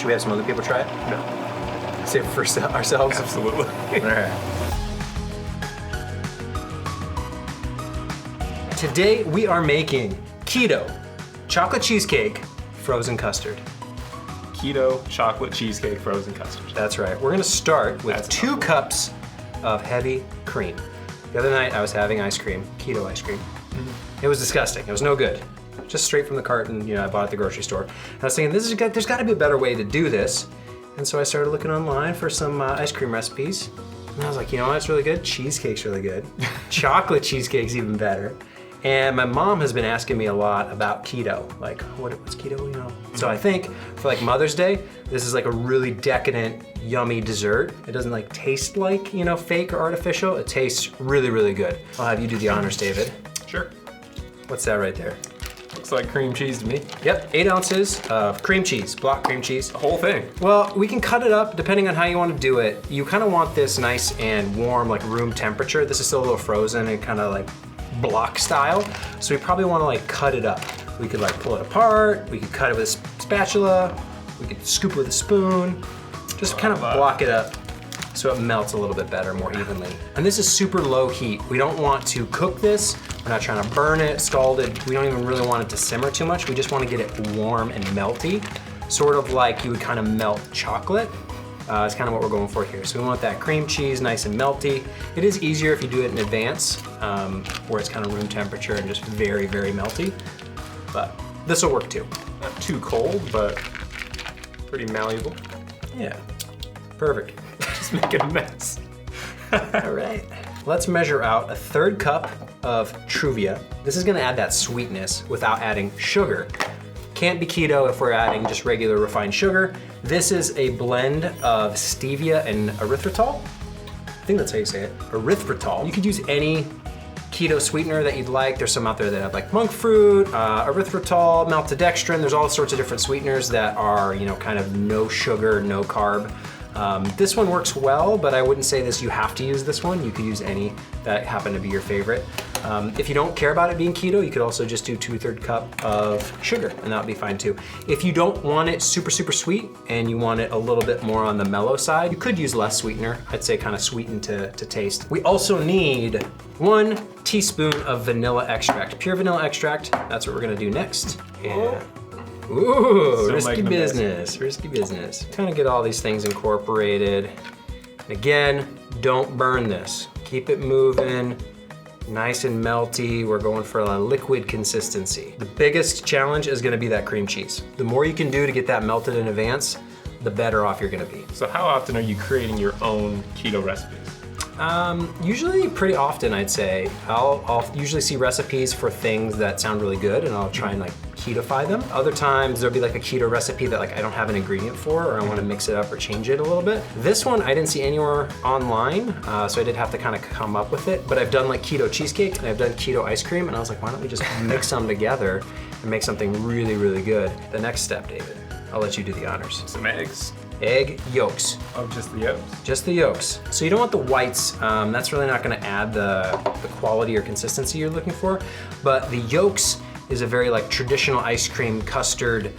Should we have some other people try it? No. Save it for ourselves? Absolutely. All right. Today we are making keto chocolate cheesecake frozen custard. Keto chocolate cheesecake frozen custard. That's right. We're gonna start with 2 cups of heavy cream. The other night I was having ice cream, keto ice cream. It was disgusting. It was no good. Just straight from the carton, I bought at the grocery store. And I was thinking, there's gotta be a better way to do this. And so I started looking online for some ice cream recipes. And I was like, you know what's really good? Cheesecake's really good. Chocolate cheesecake's even better. And my mom has been asking me a lot about keto. Like, what's keto, So I think for like Mother's Day, this is like a really decadent, yummy dessert. It doesn't like taste like, fake or artificial. It tastes really, really good. I'll have you do the honors, David. Sure. What's that right there? Looks like cream cheese to me. Yep, 8 ounces of cream cheese, block cream cheese. The whole thing. Well, we can cut it up depending on how you want to do it. You kind of want this nice and warm, like room temperature. This is still a little frozen and kind of like block style. So we probably want to like cut it up. We could like pull it apart. We could cut it with a spatula. We could scoop it with a spoon. Just kind of block it up so it melts a little bit better, more evenly. And this is super low heat. We don't want to cook this. We're not trying to burn it, scald it. We don't even really want it to simmer too much. We just want to get it warm and melty, sort of like you would kind of melt chocolate. It's kind of what we're going for here. So we want that cream cheese nice and melty. It is easier if you do it in advance, where it's kind of room temperature and just very, very melty. But this will work too. Not too cold, but pretty malleable. Yeah, perfect. Just making a mess. All right. Let's measure out a 1/3 cup of Truvia. This is gonna add that sweetness without adding sugar. Can't be keto if we're adding just regular refined sugar. This is a blend of stevia and erythritol. I think that's how you say it, erythritol. You could use any keto sweetener that you'd like. There's some out there that have like monk fruit, erythritol, maltodextrin. There's all sorts of different sweeteners that are, kind of no sugar, no carb. This one works well, but I wouldn't say you have to use this one. You could use any that happen to be your favorite. If you don't care about it being keto, you could also just do 2/3 cup of sugar, and that would be fine too. If you don't want it super, super sweet and you want it a little bit more on the mellow side, you could use less sweetener. I'd say kind of sweetened to taste. We also need 1 teaspoon of vanilla extract, pure vanilla extract. That's what we're gonna do next. Yeah. Ooh, risky business, risky business. Kind of get all these things incorporated. Again, don't burn this. Keep it moving, nice and melty. We're going for a liquid consistency. The biggest challenge is gonna be that cream cheese. The more you can do to get that melted in advance, the better off you're gonna be. So how often are you creating your own keto recipes? Usually pretty often, I'd say. I'll usually see recipes for things that sound really good and I'll try and like ketofy them. Other times there'll be like a keto recipe that like I don't have an ingredient for, or I want to mix it up or change it a little bit. This one I didn't see anywhere online, so I did have to kind of come up with it. But I've done like keto cheesecake and I've done keto ice cream, and I was like, why don't we just mix them together and make something really, really good? The next step, David, I'll let you do the honors. Some eggs. Egg yolks. Oh, just the yolks? Just the yolks. So you don't want the whites. That's really not gonna add the quality or consistency you're looking for. But the yolks is a very like traditional ice cream custard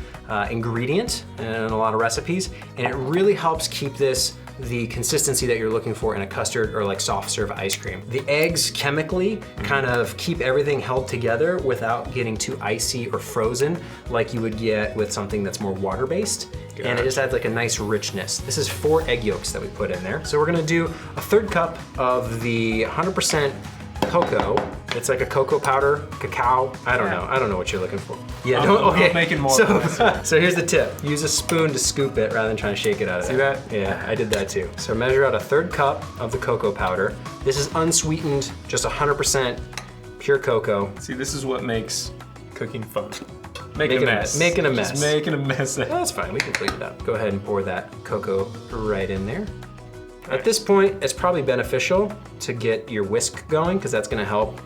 ingredient in a lot of recipes. And it really helps keep the consistency that you're looking for in a custard or like soft serve ice cream. The eggs chemically kind of keep everything held together without getting too icy or frozen like you would get with something that's more water-based. Gotcha. And it just adds like a nice richness. This is 4 egg yolks that we put in there. So we're gonna do a 1/3 cup of the 100% cocoa. It's like a cocoa powder, cacao. I don't know what you're looking for. Yeah, I'm making more. So here's the tip. Use a spoon to scoop it rather than trying to shake it out of there. See that? Yeah, I did that too. So measure out a 1/3 cup of the cocoa powder. This is unsweetened, just 100% pure cocoa. See, this is what makes cooking fun. Making a mess. Making a mess. Just making a mess. That's fine, we can clean it up. Go ahead and pour that cocoa right in there. At this point, it's probably beneficial to get your whisk going because that's gonna help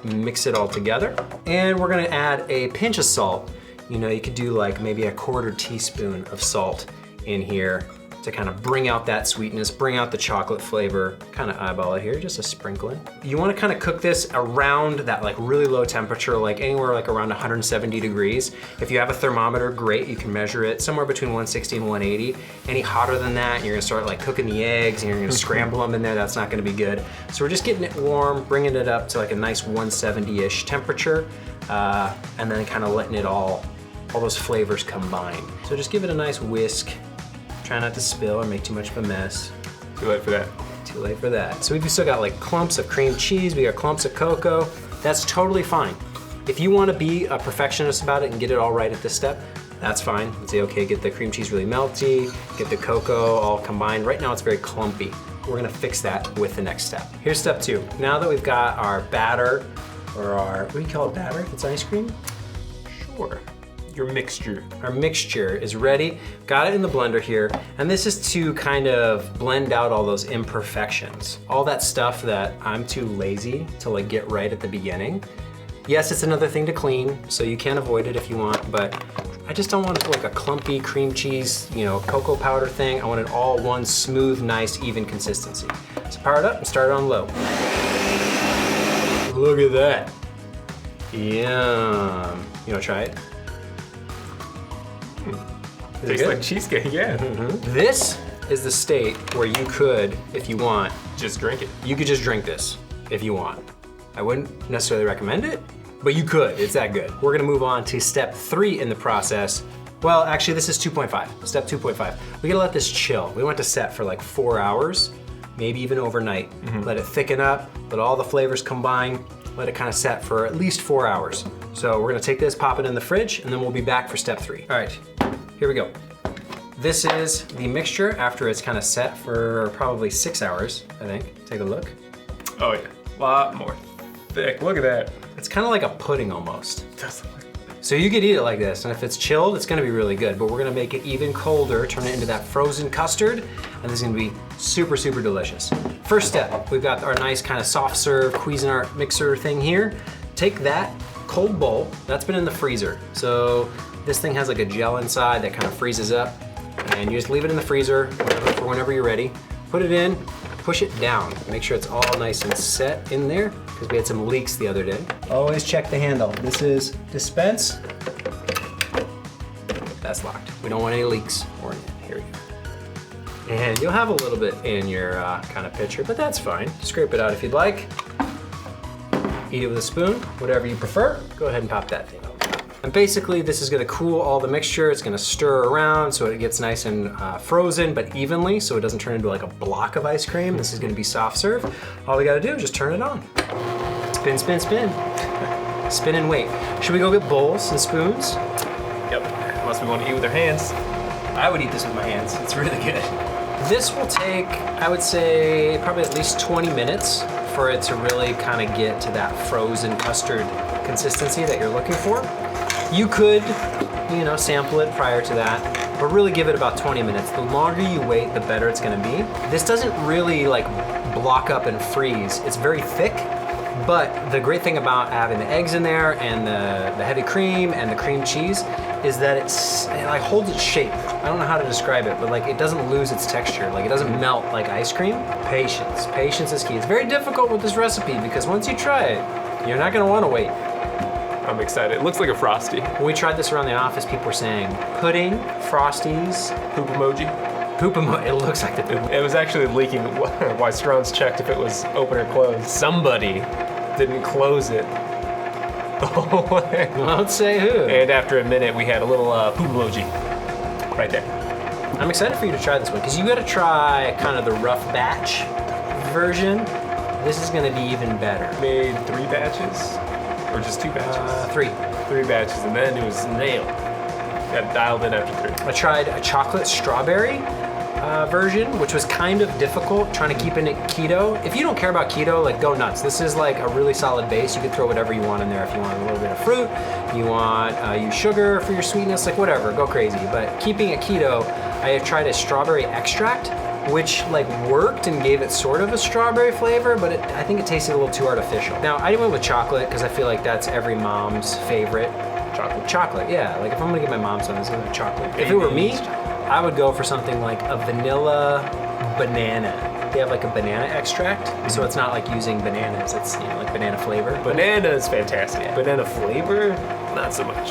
mix it all together. And we're gonna add a pinch of salt. You could do like maybe a 1/4 teaspoon of salt in here. to kind of bring out that sweetness, bring out the chocolate flavor. Kind of eyeball it here, just a sprinkling. You want to kind of cook this around that like really low temperature, like anywhere like around 170 degrees. If you have a thermometer, great, you can measure it somewhere between 160 and 180. Any hotter than that, you're gonna start like cooking the eggs and you're gonna scramble them in there, that's not gonna be good. So we're just getting it warm, bringing it up to like a nice 170-ish temperature, and then kind of letting it all those flavors combine. So just give it a nice whisk. Try not to spill or make too much of a mess. Too late for that. Too late for that. So we've still got like clumps of cream cheese, we got clumps of cocoa. That's totally fine. If you want to be a perfectionist about it and get it all right at this step, that's fine. Say, okay, get the cream cheese really melty, get the cocoa all combined. Right now it's very clumpy. We're gonna fix that with the next step. Here's step 2. Now that we've got our batter, or our, what do you call it, batter if it's ice cream? Sure. Your mixture. Our mixture is ready. Got it in the blender here. And this is to kind of blend out all those imperfections. All that stuff that I'm too lazy to like get right at the beginning. Yes, it's another thing to clean, so you can avoid it if you want, but I just don't want it to look like a clumpy cream cheese, you know, cocoa powder thing. I want it all one smooth, nice, even consistency. So power it up and start it on low. Look at that. Yum. You wanna try it? Tastes like cheesecake, yeah. This is the state where you could, if you want, Just drink it. you could just drink this if you want. I wouldn't necessarily recommend it, but you could, it's that good. We're gonna move on to step 3 in the process. Well, actually this is 2.5, step 2.5. We gotta let this chill. We want to set for like 4 hours, maybe even overnight. Let it thicken up, let all the flavors combine, let it kind of set for at least 4 hours. So we're gonna take this, pop it in the fridge, and then we'll be back for step 3. All right, here we go. This is the mixture after it's kind of set for probably 6 hours, I think. Take a look. Oh yeah, a lot more thick. Look at that. It's kind of like a pudding almost. It does look like So you could eat it like this, and if it's chilled, it's gonna be really good, but we're gonna make it even colder, turn it into that frozen custard, and this is gonna be super, super delicious. First step, we've got our nice kind of soft serve Cuisinart mixer thing here. Take that cold bowl, that's been in the freezer. So this thing has like a gel inside that kind of freezes up, and you just leave it in the freezer for whenever you're ready. Put it in, push it down. Make sure it's all nice and set in there, because we had some leaks the other day. Always check the handle. This is dispense. That's locked. We don't want any leaks or anything. Here we go. And you'll have a little bit in your kind of pitcher, but that's fine. Scrape it out if you'd like. Eat it with a spoon, whatever you prefer. Go ahead and pop that thing over top. And basically this is gonna cool all the mixture. It's gonna stir around so it gets nice and frozen, but evenly, so it doesn't turn into like a block of ice cream. This is gonna be soft serve. All we gotta do is just turn it on. Spin, spin, spin. Spin and wait. Should we go get bowls and spoons? Yep, unless we want to eat with our hands. I would eat this with my hands. It's really good. This will take, I would say, probably at least 20 minutes for it to really kind of get to that frozen custard consistency that you're looking for. You could, you know, sample it prior to that, but really give it about 20 minutes. The longer you wait, the better it's gonna be. This doesn't really like block up and freeze. It's very thick, but the great thing about having the eggs in there and the heavy cream and the cream cheese is that it like holds its shape. I don't know how to describe it, but like it doesn't lose its texture. Like it doesn't melt like ice cream. Patience, patience is key. It's very difficult with this recipe because once you try it, you're not gonna wanna wait. I'm excited. It looks like a Frosty. When we tried this around the office, people were saying pudding, Frosties, Poop emoji. poop emoji. It looks like the poop. It was actually leaking why Strons checked if it was open or closed. Somebody didn't close it the whole way. Won't say who. And after a minute, we had a little poop emoji right there. I'm excited for you to try this one because you gotta try kind of the rough batch version. This is gonna be even better. Made 3 batches? Or just 2 batches? 3. 3 batches, and then it was nailed. Got dialed in after 3. I tried a chocolate strawberry version, which was kind of difficult, trying to keep in it keto. If you don't care about keto, like go nuts. This is like a really solid base. You can throw whatever you want in there. If you want a little bit of fruit, you want use sugar for your sweetness, like whatever, go crazy. But keeping it keto, I tried a strawberry extract, which like worked and gave it sort of a strawberry flavor, but I think it tasted a little too artificial. Now I went with chocolate because I feel like that's every mom's favorite. Chocolate. Chocolate, yeah. Like if I'm gonna give my mom something, it's gonna be chocolate. If it were me, I would go for something like a vanilla banana. They have like a banana extract, so it's not like using bananas. It's like banana flavor. Banana is fantastic. Yeah. Banana flavor, not so much.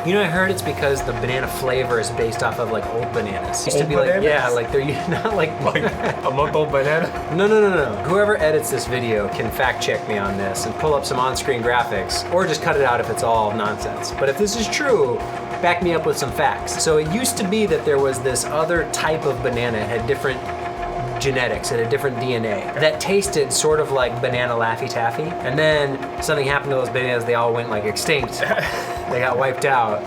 I heard it's because the banana flavor is based off of like old bananas. Used to Old be like, bananas? yeah, like they're not like Like a month-old banana. No. Whoever edits this video can fact check me on this and pull up some on-screen graphics, or just cut it out if it's all nonsense. But if this is true, back me up with some facts. So it used to be that there was this other type of banana, it had different genetics, it had different DNA, that tasted sort of like banana Laffy Taffy. And then something happened to those bananas, they all went like extinct. They got wiped out.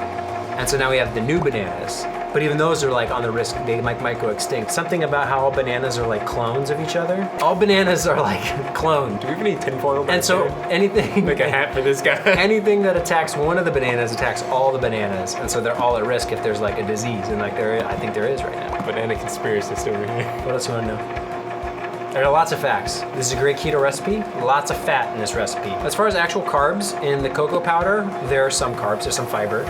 And so now we have the new bananas. But even those are like on the risk, they might go extinct. Something about how all bananas are like clones of each other. All bananas are like cloned. Do we even need tinfoil? And so anything, Make a hat for this guy. anything that attacks one of the bananas attacks all the bananas. And so they're all at risk if there's like a disease. And like I think there is right now. Banana conspiracist over here. What else you want to know? There are lots of facts. This is a great keto recipe. Lots of fat in this recipe. As far as actual carbs in the cocoa powder, there are some carbs, there's some fiber.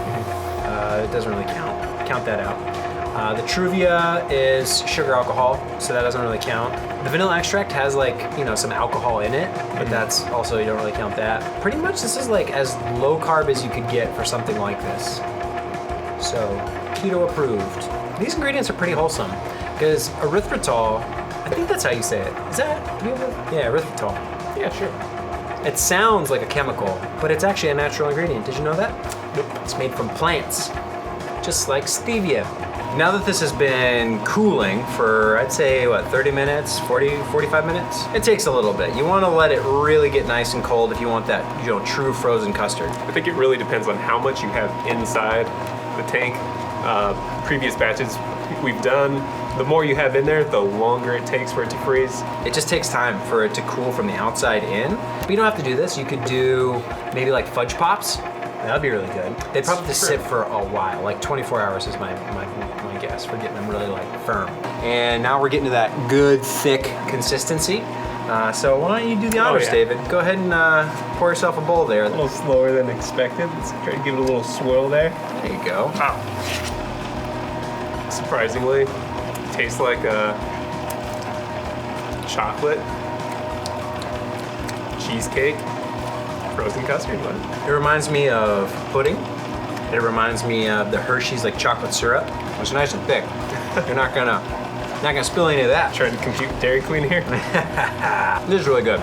It doesn't really count that out. The Truvia is sugar alcohol, so that doesn't really count. The vanilla extract has like, some alcohol in it, but that's also, you don't really count that. Pretty much this is like as low carb as you could get for something like this. So, keto approved. These ingredients are pretty wholesome, because erythritol, I think that's how you say it. Is that, yeah, erythritol. Yeah, sure. It sounds like a chemical, but it's actually a natural ingredient. Did you know that? Nope. It's made from plants, just like stevia. Now that this has been cooling for, I'd say, 30 minutes, 45 minutes? It takes a little bit. You want to let it really get nice and cold if you want that, true frozen custard. I think it really depends on how much you have inside the tank. Previous batches we've done, the more you have in there, the longer it takes for it to freeze. It just takes time for it to cool from the outside in. But you don't have to do this. You could do maybe like fudge pops. That'd be really good. They'd probably have to sit for a while, like 24 hours is my guess for getting them really like firm. And now we're getting to that good thick consistency. So why don't you do the honors, David? Go ahead and pour yourself a bowl there. A little slower than expected. Let's try to give it a little swirl there. There you go. Wow. Surprisingly, it tastes like a chocolate cheesecake frozen custard bun. It reminds me of pudding. It reminds me of the Hershey's like chocolate syrup. It's nice and thick. You're not gonna spill any of that. Trying to compute Dairy Queen here. This is really good.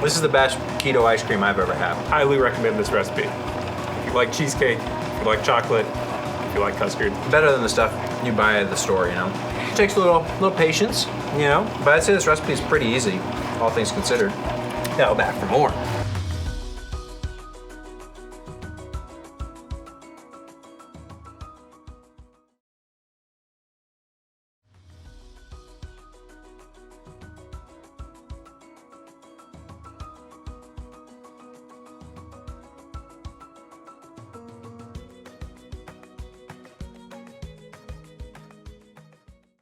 This is the best keto ice cream I've ever had. Highly recommend this recipe. If you like cheesecake, if you like chocolate, if you like custard. Better than the stuff you buy at the store, It takes a little patience, But I'd say this recipe is pretty easy, all things considered. Yeah, I'll back for more.